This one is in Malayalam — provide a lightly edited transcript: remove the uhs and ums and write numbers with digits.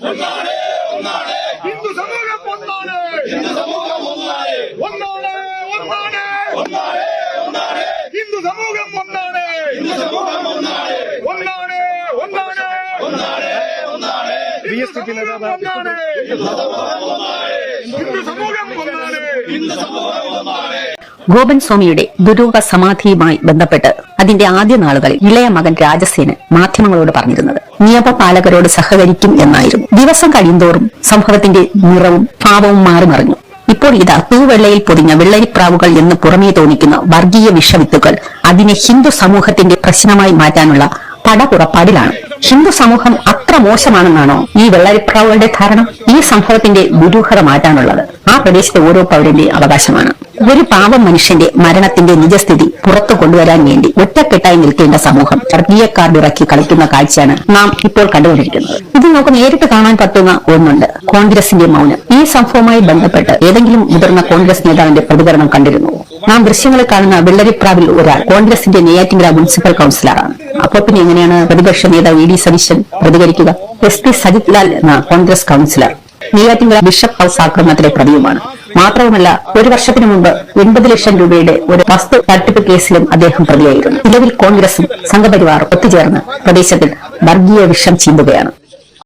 ഹിന്ദു സമൂഹം ഒന്നാണ്. ഹിന്ദു സമൂഹം ഒന്നാണ്. ഒന്നാണ് ഒന്നാണ് ഒന്നാണ്. ഹിന്ദു സമൂഹം ഒന്നാണ്. ഹിന്ദു സമൂഹം ഒന്നാണ്. ഒന്നാണ് ഒന്നാണ് ഒന്നാണ് ഒന്നാണ്. BSP നേതാവ് ഒന്നാണ്. ഹിന്ദു സമൂഹം ഒന്നാണ്. ഹിന്ദു സമൂഹം ഒന്നാണ്. ഹിന്ദു സമൂഹം ഒന്നാണ്. ഗോപൻ സ്വാമിയുടെ ദുരൂഹ സമാധിയുമായി ബന്ധപ്പെട്ട് അതിന്റെ ആദ്യ നാളുകളിൽ ഇളയ മകൻ രാജസേനൻ മാധ്യമങ്ങളോട് പറഞ്ഞിരുന്നത് നിയമപാലകരോട് സഹകരിക്കും എന്നായിരുന്നു. ദിവസം കഴിയുന്തോറും സംഭവത്തിന്റെ നിറവും ഭാവവും മാറി മറിഞ്ഞു. ഇപ്പോൾ ഇതാ തൂവെള്ളയിൽ പൊതിഞ്ഞ വെള്ളരിപ്രാവുകൾ എന്ന് പുറമേ തോന്നിക്കുന്ന വർഗീയ വിഷവിത്തുകൾ അതിനെ ഹിന്ദു സമൂഹത്തിന്റെ പ്രശ്നമായി മാറ്റാനുള്ള പടപുറപ്പാടിലാണ്. ഹിന്ദു സമൂഹം അത്ര മോശമാണെന്നാണോ ഈ വെള്ളരിപ്രാവുകളുടെ ധാരണ? ഈ സംഭവത്തിന്റെ ദുരൂഹത മാറ്റാനുള്ളത് ആ പ്രദേശത്തെ ഓരോ പൗരന്റെ അവകാശമാണ്. ഒരു പാവം മനുഷ്യന്റെ മരണത്തിന്റെ നിജസ്ഥിതി പുറത്തു കൊണ്ടുവരാൻ വേണ്ടി ഒറ്റക്കെട്ടായി നിൽക്കേണ്ട സമൂഹം വർഗീയ കാർഡ് ഇറക്കി കളിക്കുന്ന കാഴ്ചയാണ് നാം ഇപ്പോൾ കണ്ടുകൊണ്ടിരിക്കുന്നത്. ഇത് നമുക്ക് നേരിട്ട് കാണാൻ പറ്റുന്ന ഒന്നുണ്ട്, കോൺഗ്രസിന്റെ മൗനം. ഈ സംഭവവുമായി ബന്ധപ്പെട്ട് ഏതെങ്കിലും മുതിർന്ന കോൺഗ്രസ് നേതാവിന്റെ പ്രതികരണം കണ്ടിരുന്നു? നാം ദൃശ്യങ്ങളിൽ കാണുന്ന വെള്ളരിപ്രാവിൽ ഒരാൾ കോൺഗ്രസിന്റെ നെയ്യാറ്റിൻകര മുനിസിപ്പൽ കൌൺസിലറാണ്. അപ്പോൾ പിന്നെ എങ്ങനെയാണ് പ്രതിപക്ഷ നേതാവ് വി ഡി സതീശൻ പ്രതികരിക്കുക? SP സജിത് ലാൽ എന്ന Congress councillor Neyyattinkara bishop house ആക്രമണത്തിലെ പ്രതിയുമാണ്. മാത്രവുമല്ല, ഒരു വർഷത്തിനു മുമ്പ് 80 ലക്ഷം രൂപയുടെ ഒരു വസ്തു തട്ടിപ്പ് കേസിലും അദ്ദേഹം പ്രതിയായിരുന്നു. നിലവിൽ കോൺഗ്രസും സംഘപരിവാറും ഒത്തുചേർന്ന് പ്രദേശത്തിൽ വർഗീയ വിഷം ചീന്തുകയാണ്.